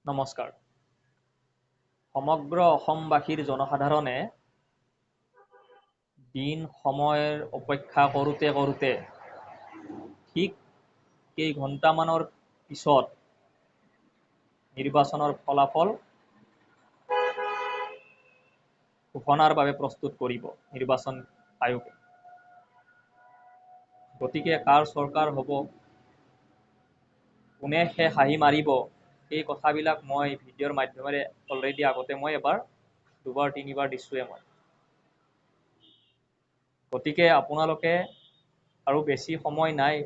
নমস্কাৰ। সমগ্ৰ অসমবাসীৰ জনসাধাৰণে দিন সময়ৰ অপেক্ষা কৰোঁতে ঠিক কেইঘণ্টামানৰ পিছত নিৰ্বাচনৰ ফলাফল ঘোষণাৰ বাবে প্ৰস্তুত কৰিব নিৰ্বাচন আয়োগে। গতিকে কাৰ চৰকাৰ হ'ব, কোনে হাঁহি মাৰিব, এই কথাবিলাক মই ভিডিঅ'ৰ মাধ্যমেৰে অলৰেডি আগতে মই এবাৰ দুবাৰ তিনিবাৰ দিছোঁৱে মই। গতিকে আপোনালোকে আৰু বেছি সময় নাই,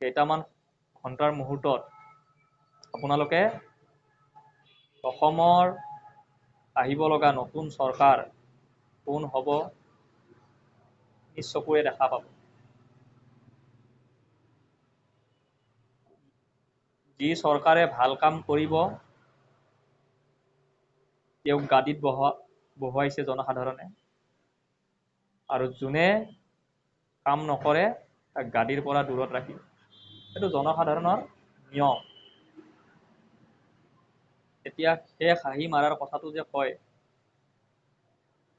কেইটামান ঘণ্টাৰ মুহূৰ্তত আপোনালোকে অসমৰ আহিব লগা নতুন চৰকাৰ কোন হ'ব নিজ চকুৰে দেখা পাব। যি চৰকাৰে ভাল কাম কৰিব তেওঁক গাদীত বহুৱাইছে জনসাধাৰণে, আৰু যোনে কাম নকৰে তাক গাদীৰ পৰা দূৰত ৰাখিব। এইটো জনসাধাৰণৰ নিয়ম। এতিয়া সেই হাঁহি মাৰাৰ কথাটো যে কয়,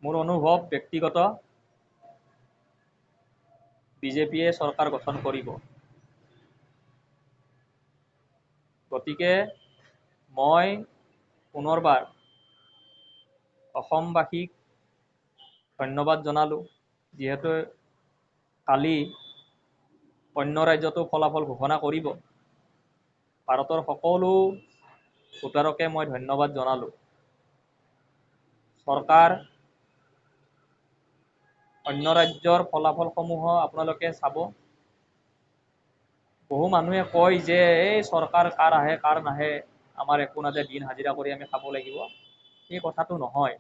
মোৰ অনুভৱ ব্যক্তিগত বিজেপিয়ে চৰকাৰ গঠন কৰিব। গতিকে মই পুনৰবাৰ অসমবাসীক ধন্যবাদ জনালোঁ, যিহেতু কালি অন্য ৰাজ্যতো ফলাফল ঘোষণা কৰিব। ভাৰতৰ সকলো ভোটাৰকে মই ধন্যবাদ জনালোঁ। চৰকাৰ অন্য ৰাজ্যৰ ফলাফলসমূহ আপোনালোকে চাব। বহু মানুহে কয় যে এই চৰকাৰ কাৰ আহে কাৰ নাহে, আমাৰ একো নাযায়, দিন হাজিৰা কৰি আমি খাব লাগিব। এই কথাটো নহয়।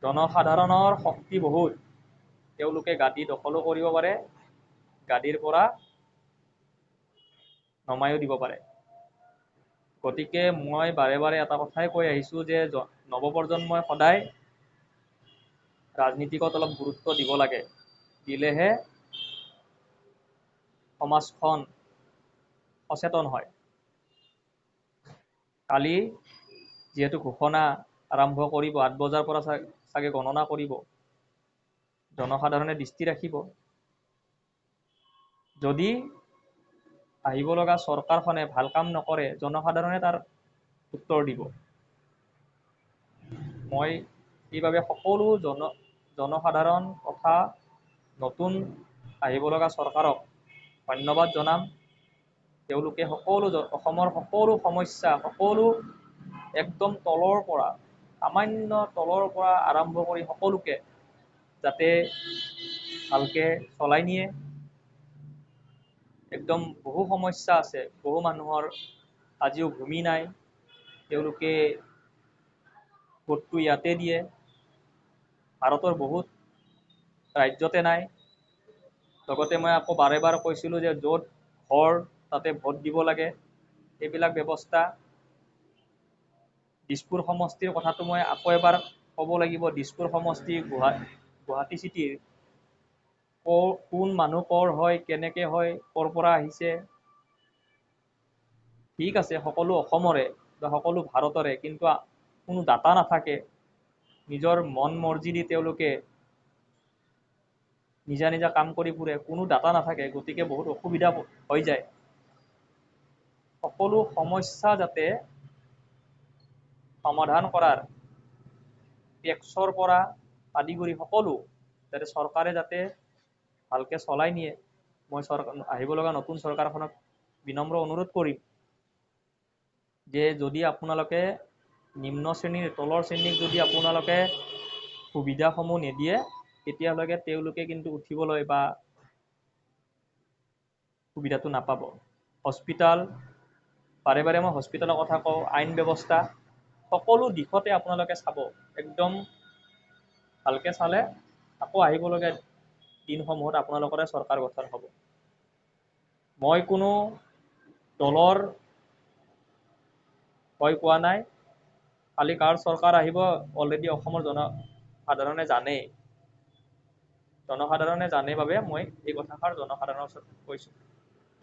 জনসাধাৰণৰ শক্তি বহুত, তেওঁলোকে গাদী দখলো কৰিব পাৰে, গাদীৰ পৰা নমাইও দিব পাৰে। গতিকে মই বাৰে বাৰে এটা কথাই কৈ আহিছোঁ যে নৱপ্ৰজন্মই সদায় ৰাজনীতিকত অলপ গুৰুত্ব দিব লাগে, দিলেহে সমাজখন সচেতন হয়। কালি যিহেতু ঘোষণা আৰম্ভ কৰিব, 8 বজাৰ পৰা চাগে গণনা কৰিব, জনসাধাৰণে দৃষ্টি ৰাখিব। যদি আহিব লগা চৰকাৰখনে ভাল কাম নকৰে, জনসাধাৰণে তাৰ উত্তৰ দিব। মই সেইবাবে সকলো জনসাধাৰণ তথা নতুন আহিব লগা চৰকাৰক ধন্যবাদ জনাম। তেওঁলোকে অসমৰ সকলো সমস্যা, সকলো একদম তলৰ পৰা, সামান্য তলৰ পৰা আৰম্ভ কৰি সকলোকে যাতে ভালকে চলাই নিয়ে। একদম বহু সমস্যা আছে, বহু মানুহৰ আজিও ভূমি নাই, তেওঁলোকে ভোটটো ইয়াতে দিয়ে। ভাৰতৰ বহুত ৰাজ্যতে নাই। লগতে মই আকৌ বাৰে বাৰে কৈছিলোঁ যে য'ত ঘৰ তাতে ভোট দিব লাগে, এইবিলাক ব্যৱস্থা। দিছপুৰ সমষ্টিৰ কথাটো মই আকৌ এবাৰ ক'ব লাগিব। দিছপুৰ সমষ্টি গুৱাহাটী চিটিৰ কোন মানুহ ক'ৰ হয়, কেনেকৈ হয়, ক'ৰ পৰা আহিছে, ঠিক আছে সকলো অসমৰে বা সকলো ভাৰতৰে, কিন্তু কোনো ডাটা নাথাকে। নিজৰ মন মৰ্জি দি তেওঁলোকে নিজা নিজা কাম কৰি ফুৰে, কোনো ডাটা নাথাকে। গতিকে বহুত অসুবিধা হৈ যায়। সকলো সমস্যা যাতে সমাধান কৰাৰ টেক্সৰ পৰা আদি কৰি সকলো যাতে চৰকাৰে যাতে ভালকে চলাই নিয়ে, মই আহিব লগা নতুন চৰকাৰখনক বিনম্ৰ অনুৰোধ কৰিম যে যদি আপোনালোকে নিম্ন শ্ৰেণীৰ, তলৰ শ্ৰেণীক যদি আপোনালোকে সুবিধাসমূহ নিদিয়ে, তেতিয়ালৈকে তেওঁলোকে কিন্তু উঠিবলৈ বা সুবিধাটো নাপাব। হস্পিটাল, বাৰে বাৰে মই হস্পিটালৰ কথা কওঁ, আইন ব্যৱস্থা, সকলো দিশতে আপোনালোকে চাব। একদম ভালকে চালে আকৌ আহিবলগীয়া দিনসমূহত আপোনালোকৰে চৰকাৰ গঠন হ'ব। মই কোনো দলৰ ভয় কোৱা নাই। কালি কাৰ চৰকাৰ আহিব অলৰেডি অসমৰ জনসাধাৰণে জানেই। জনসাধাৰণে জানে বাবে মই এই কথাষাৰ জনসাধাৰণৰ ওচৰত কৈছোঁ।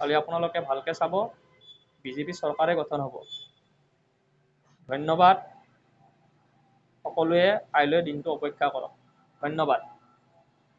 খালি আপোনালোকে ভালকৈ চাব, বিজেপি চৰকাৰে গঠন হ'ব। ধন্যবাদ। সকলোৱে কাইলৈ দিনটো অপেক্ষা কৰক। ধন্যবাদ।